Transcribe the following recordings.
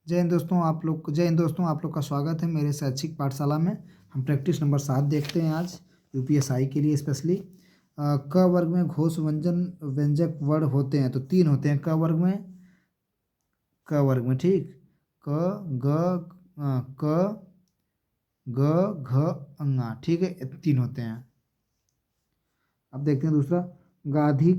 जय हिंद दोस्तों, आप लोग का स्वागत है मेरे शैक्षिक पाठशाला में। हम प्रैक्टिस नंबर 7 देखते हैं आज यूपीएसआई के लिए स्पेशली। क वर्ग में घोष व्यंजक वर्ण होते हैं तो 3 होते हैं क वर्ग में ठीक। क ग क ग घ अंगा, ठीक है, 3 होते हैं। अब देखते हैं दूसरा। गाधी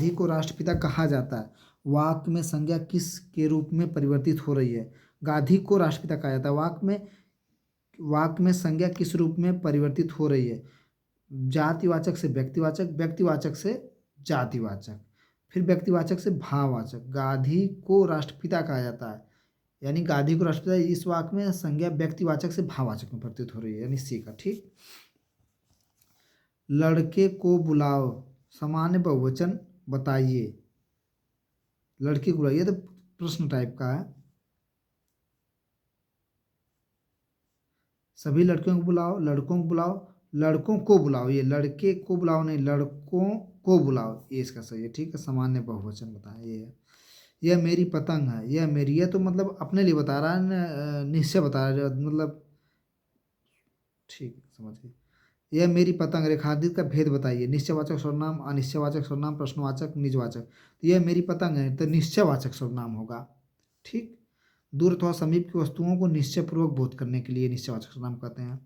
को राष्ट्रपिता कहा जाता है। वाक्य में संज्ञा किस के रूप में परिवर्तित हो रही है? गाधी को राष्ट्रपिता कहा जाता है। वाक्य में संज्ञा किस रूप में परिवर्तित हो रही है? जातिवाचक से व्यक्तिवाचक, व्यक्तिवाचक से जातिवाचक, फिर व्यक्तिवाचक से भाववाचक। गाधी को राष्ट्रपिता कहा जाता है, यानी गाधी को राष्ट्रपिता, इस वाक्य में संज्ञा व्यक्तिवाचक से भाववाचक में परिवर्तित हो रही है, यानी सी का ठीक। लड़के को बुलाओ, सामान्य बहुवचन बताइए। लड़के को बुलाइए तो प्रश्न टाइप का है। सभी लड़कियों को बुलाओ, लड़कों को बुलाओ, लड़कों को बुलाओ, ये लड़के को बुलाओ नहीं, लड़कों को बुलाओ, ये इसका सही है ठीक है। सामान्य बहुवचन बताएं, ये है। यह मेरी पतंग है, यह मेरी, यह तो मतलब अपने लिए बता रहा है, निश्चय बता रहा है, मतलब ठीक है, समझ गए। यह मेरी पतंग, रेखांकित का भेद बताइए। निश्चयवाचक सर्वनाम, अनिश्चयवाचक सर्वनाम, प्रश्नवाचक, निजवाचक। तो यह मेरी पतंग है तो निश्चयवाचक सर्वनाम होगा ठीक। दूर अथवा समीप की वस्तुओं को निश्चयपूर्वक बोध करने के लिए निश्चयवाचक सर्वनाम कहते हैं।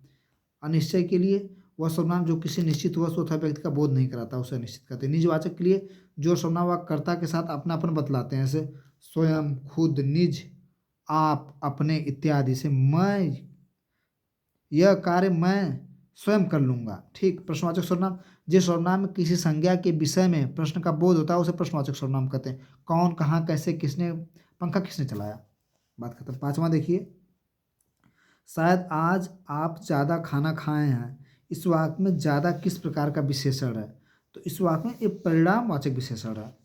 अनिश्चय के लिए वह सर्वनाम जो किसी निश्चित वस्तु अथवा व्यक्ति का बोध नहीं कराता, उसे अनिश्चित कहते हैं। निजवाचक के लिए जो सर्वनाम वाक्य कर्ता के साथ अपनापन बतलाते हैं, जैसे स्वयं, खुद, निज, आप, अपने इत्यादि। से मैं, यह कार्य मैं स्वयं कर लूंगा ठीक। प्रश्नवाचक सर्वनाम, जिस सर्वनाम में किसी संज्ञा के विषय में प्रश्न का बोध होता है उसे प्रश्नवाचक सर्वनाम कहते हैं। कौन, कहाँ, कैसे, किसने, पंखा किसने चलाया, बात खत्म। 5वां देखिए। शायद आज आप ज़्यादा खाना खाए हैं। इस वाक्य में ज़्यादा किस प्रकार का विशेषण है? तो इस वाक्य में एक परिणामवाचक विशेषण है।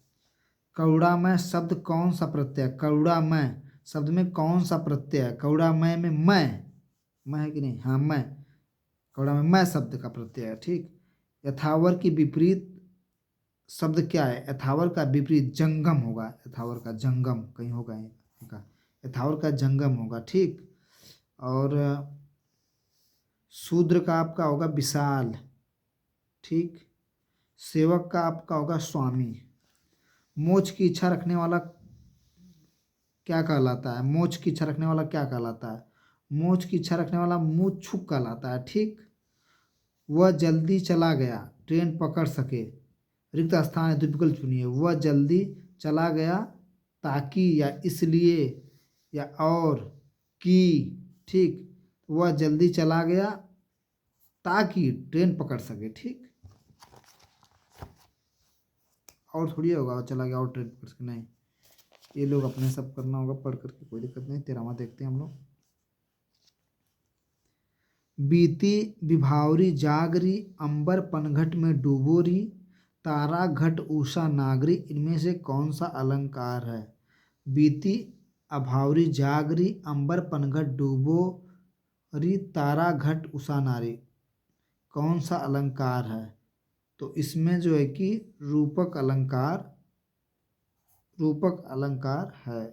करुणामय शब्द कौन सा प्रत्यय? करुणामय शब्द में कौन सा प्रत्यय है? करुणामय में मैं है कि नहीं? हाँ, मैं। करुणा में मैं शब्द का प्रत्यय है ठीक। यथावर की विपरीत शब्द क्या है? यथावर का विपरीत जंगम होगा। यथावर का जंगम कहीं होगा इनका, यथावर का जंगम होगा ठीक। और शूद्र का आपका होगा विशाल ठीक। सेवक का आपका होगा स्वामी। मोक्ष की इच्छा रखने वाला क्या कहलाता है? मोक्ष की इच्छा रखने वाला क्या कहलाता है? मोक्ष की इच्छा रखने वाला मुच्छुक कहलाता है ठीक। वह जल्दी चला गया, ट्रेन पकड़ सके। रिक्त स्थान है तो विकल्प चुनिए। वह जल्दी चला गया ताकि, या इसलिए, या और, कि ठीक। वह जल्दी चला गया ताकि ट्रेन पकड़ सके ठीक। और थोड़ी होगा चला गया और ट्रेन पकड़ सके, नहीं, ये लोग अपने सब करना होगा पढ़ करके, कोई दिक्कत नहीं। 13वां देखते हैं हम लोग। बीती विभावरी जागरी, अंबर पनघट में डूबोरी, तारा घट उषा नागरी, इनमें से कौन सा अलंकार है? बीती अभावरी जागरी, अंबर पनघट डूबोरी, तारा घट उषा नारी, कौन सा अलंकार है? तो इसमें जो है कि रूपक अलंकार है।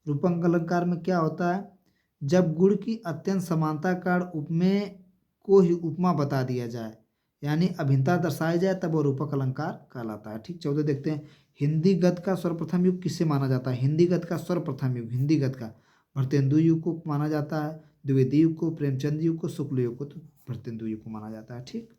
रूपक अलंकार में क्या होता है? जब गुण की अत्यंत समानता कारण उपमेय को ही उपमा बता दिया जाए, यानी अभिन्नता दर्शाई जाए, तब वो रूपक अलंकार कहलाता है ठीक। 14 देखते हैं। हिंदी गद्य का सर्वप्रथम युग किससे माना जाता है? हिंदी गद्य का सर्वप्रथम युग, हिंदी गद्य का भरतेंदु युग को माना जाता है, द्विवेदी युग को, प्रेमचंद युग को, शुक्ल युग को, तो भरतेंदु युग को माना जाता है ठीक।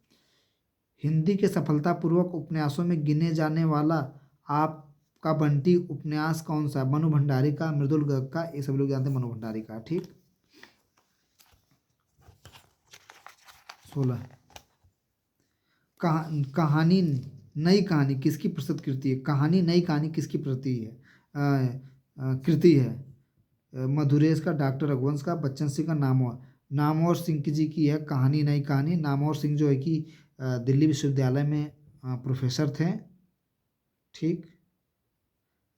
हिंदी के सफलतापूर्वक उपन्यासों में गिने जाने वाला आपका बंटी उपन्यास कौन सा? मनु भंडारी का, मृदुल गर्ग का, ये सब लोग जानते हैं मनु भंडारी का ठीक। 16 कहानी नई कहानी किसकी प्रस्तुत कृति है? कहानी नई कहानी किसकी प्रति है? कृति है? मधुरेश का, डॉक्टर रघुवंश का, बच्चन सिंह का, नामवर सिंह जी की है कहानी नई कहानी। नामवर सिंह जो है कि दिल्ली विश्वविद्यालय में प्रोफेसर थे ठीक।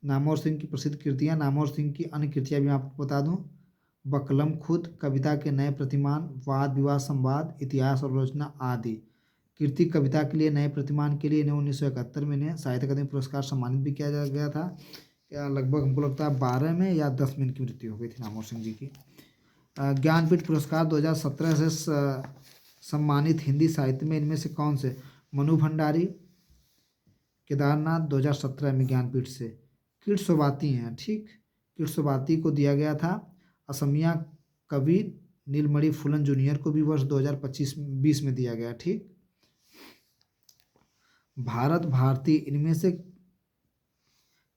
नामवर सिंह की प्रसिद्ध कृतियाँ। नामवर सिंह की अन्य कृतियाँ भी आपको बता दूं। बकलम खुद, कविता के नए प्रतिमान, वाद विवाद संवाद, इतिहास और आलोचना आदि। कृति कविता के लिए नए प्रतिमान के लिए इन्हें 1971 में इन्हें साहित्य अकादमी पुरस्कार सम्मानित भी किया गया था। क्या लगभग हमको लगता है 12 में या 10 में इनकी मृत्यु हो गई थी नामवर सिंह जी की। ज्ञानपीठ पुरस्कार 2017 से सम्मानित हिंदी साहित्य में इनमें से कौन से? मनु भंडारी, केदारनाथ 2017 में ज्ञानपीठ से। किट सोबाती हैं, ठीक। किट सोबाती को दिया गया था। असमिया कवि नीलमणि फूलन जूनियर को भी वर्ष 2025-20 में दिया गया, ठीक। भारत भारती इनमें से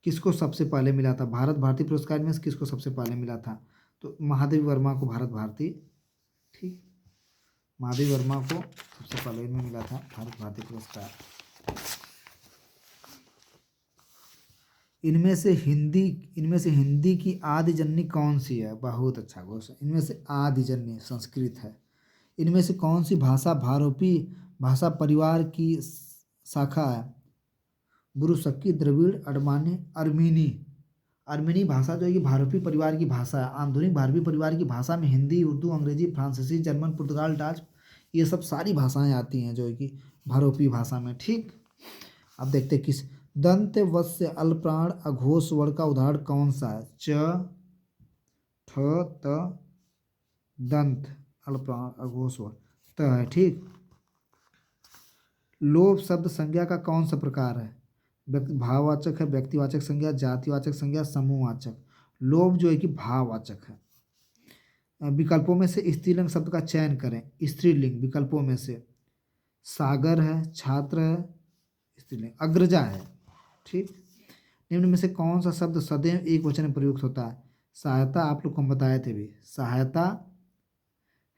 किसको सबसे पहले मिला था? भारत भारती पुरस्कार में से किसको सबसे पहले मिला था? तो महादेवी वर्मा को भारत भारती, ठीक। महादेवी वर्मा को सबसे पहले इनमें मिला था भारत भारती पुरस्कार। इनमें से हिंदी की आदि जननी कौन सी है? बहुत अच्छा क्वेश्चन। इनमें से आदि जननी संस्कृत है। इनमें से कौन सी भाषा भारोपी भाषा परिवार की शाखा है? बुरुशक्की, द्रविड़, अडमानी, अर्मीनी। अर्मीनी भाषा जो है कि भारोपी परिवार की भाषा है। आधुनिक भारतीय परिवार की भाषा में हिंदी, उर्दू, अंग्रेजी, फ्रांसीसी, जर्मन, पुर्तगाल, डाच, ये सब सारी भाषाएं आती हैं जो है कि भारोपी भाषा में, ठीक। अब देखते हैं किस दंत वस्य अल्पप्राण अघोष वर्ण का उदाहरण कौन सा है? च, ठ, त, दंत अल्पप्राण अघोष वर्ण त है, ठीक। लोभ शब्द संज्ञा का कौन सा प्रकार है? भाववाचक है, व्यक्तिवाचक संज्ञा, जातिवाचक संज्ञा, समूहवाचक। लोभ जो है कि भाववाचक है। विकल्पों में से स्त्रीलिंग शब्द का चयन करें। स्त्रीलिंग विकल्पों में से सागर है, छात्र है, स्त्रीलिंग अग्रजा है, ठीक। निम्न में से कौन सा शब्द सदैव एक वचन में प्रयुक्त होता है? सहायता, आप लोग को हम बताए थे भी। सहायता,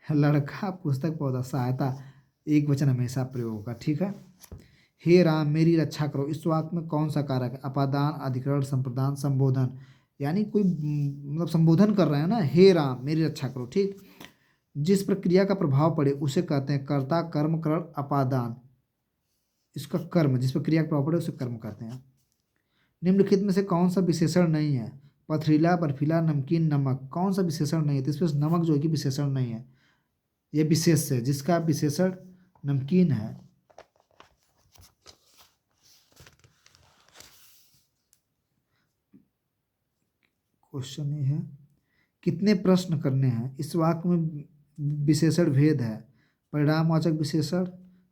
लड़का, पुस्तक, पौधा। सहायता एक वचन हमेशा प्रयोग होगा, ठीक है। हे राम मेरी रक्षा करो, इस वाक्य में कौन सा कारक है? अपादान, अधिकरण, संप्रदान, संबोधन। यानी कोई मतलब संबोधन कर रहे हैं ना, हे राम मेरी रक्षा करो, ठीक। जिस पर क्रिया का प्रभाव पड़े उसे कहते हैं कर्ता, कर्म, करण, अपादान। इसका कर्म, जिस पर क्रिया का प्रभाव पड़े उसे कर्म कहते हैं। निम्नलिखित में से कौन सा विशेषण नहीं है? पथरीला, बर्फीला, नमकीन, नमक। कौन सा विशेषण नहीं है? तो इसमें नमक जो है कि विशेषण नहीं है, यह विशेष है, जिसका विशेषण नमकीन है। क्वेश्चन ये है कितने प्रश्न करने हैं? इस वाक्य में विशेषण भेद है। परिणामवाचक विशेषण,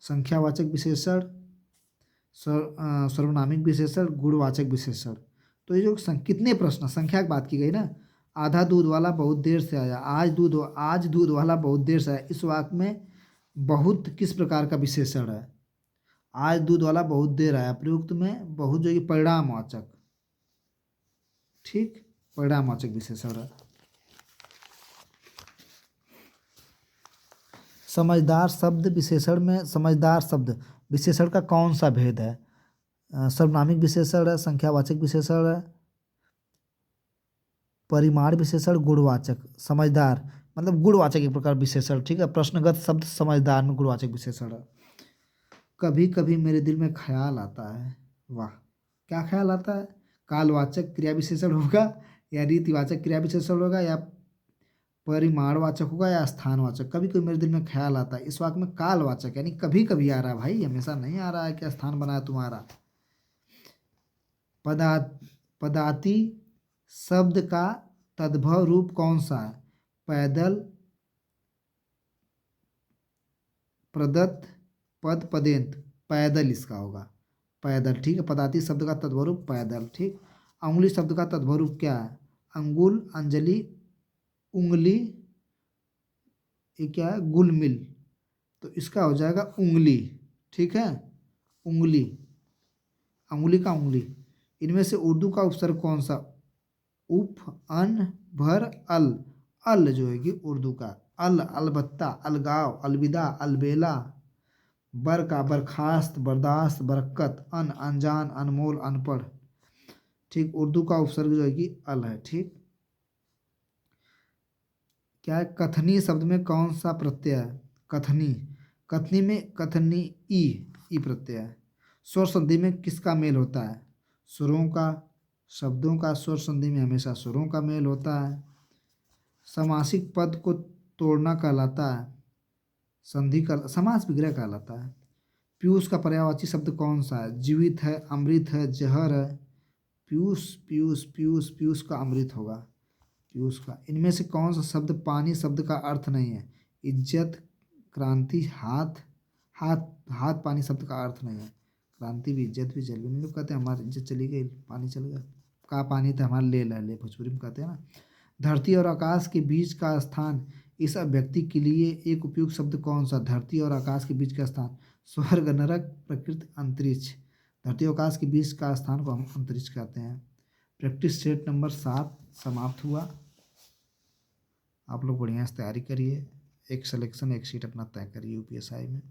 संख्यावाचक विशेषण, सर्वनामिक विशेषण, गुणवाचक विशेषण। तो ये जो कितने प्रश्न, संख्या की बात की गई ना। आधा दूध वाला बहुत देर से आया, आज दूध वाला बहुत देर से आया। इस वाक्य में बहुत किस प्रकार का विशेषण है? आज दूध वाला बहुत देर आया प्रयुक्त में बहुत जो है कि परिणामवाचक, ठीक, परिणामवाचक विशेषण है। समझदार शब्द विशेषण में समझदार शब्द विशेषण का कौन सा भेद है? सर्वनामिक विशेषण है, संख्यावाचक विशेषण है, परिमाण विशेषण, गुणवाचक। समझदार मतलब गुणवाचक एक प्रकार विशेषण, ठीक है। प्रश्नगत शब्द समझदार में गुणवाचक विशेषण है। कभी कभी मेरे दिल में ख्याल आता है, वाह, क्या ख्याल आता है? कालवाचक क्रिया विशेषण होगा या रीतिवाचक क्रिया विशेषण होगा या परिमाणवाचक होगा या स्थानवाचक? कभी कभी मेरे दिल में ख्याल आता है, इस वाक्य में कालवाचक यानी कभी कभी आ रहा है भाई, हमेशा नहीं आ रहा है। क्या स्थान बना है तुम्हारा? पदाति शब्द का तद्भव रूप कौन सा है? पैदल, प्रदत्त, पद, पदेंत। पैदल इसका होगा, पैदल, ठीक है। पदाति शब्द का तद्भव रूप पैदल, ठीक। अंगुली शब्द का तद्भव रूप क्या है? अंगुल, अंजलि, उंगली, ये क्या है? गुलमिल। तो इसका हो जाएगा उंगली, ठीक है। उंगली, अंगुली का उंगली। इनमें से उर्दू का उपसर्ग कौन सा? उफ, अन, भर, अल। अल जो है कि उर्दू का अल, अलबत्ता, अलगाव, अलविदा, अलबेला। बर का बर्खास्त, बर्दाश्त, बरकत, अन, अनजान, अनमोल, अनपढ़, ठीक। उर्दू का उपसर्ग जो है कि अल है, ठीक। क्या है? कथनी शब्द में कौन सा प्रत्यय है? कथनी, कथनी में कथनी ई प्रत्यय है। स्वर संधि में किसका मेल होता है? सुरों का। शब्दों का स्वर संधि में हमेशा सुरों का मेल होता है। समासिक पद को तोड़ना कहलाता है संधि का समास विग्रह कहलाता है। पीयूष का पर्यायवाची शब्द कौन सा है? जीवित है, अमृत है, जहर है, पीयूष पीयूष पीयूष पीयूष का अमृत होगा, पीयूष का। इनमें से कौन सा शब्द पानी शब्द का अर्थ नहीं है? इज्जत, क्रांति, हाथ। हाथ हाथ पानी शब्द का अर्थ नहीं है। क्रांति भी, इज्जत भी, जल भी नहीं। लोग कहते हैं हमारी इज्जत चली गई, पानी चल गया। का पानी तो हमारा ले ला ले, भोजपुरी में कहते हैं ना। धरती और आकाश के बीच का स्थान, इस अभिव्यक्ति के लिए एक उपयुक्त शब्द कौन सा? धरती और आकाश के बीच का स्थान, स्वर्ग, नरक, प्रकृति, अंतरिक्ष। धरती और आकाश के बीच का स्थान को हम अंतरिक्ष कहते हैं। प्रैक्टिस सेट नंबर 7 समाप्त हुआ। आप लोग बढ़िया से तैयारी करिए, एक सिलेक्शन एक सीट अपना तय करिए यूपीएसआई में।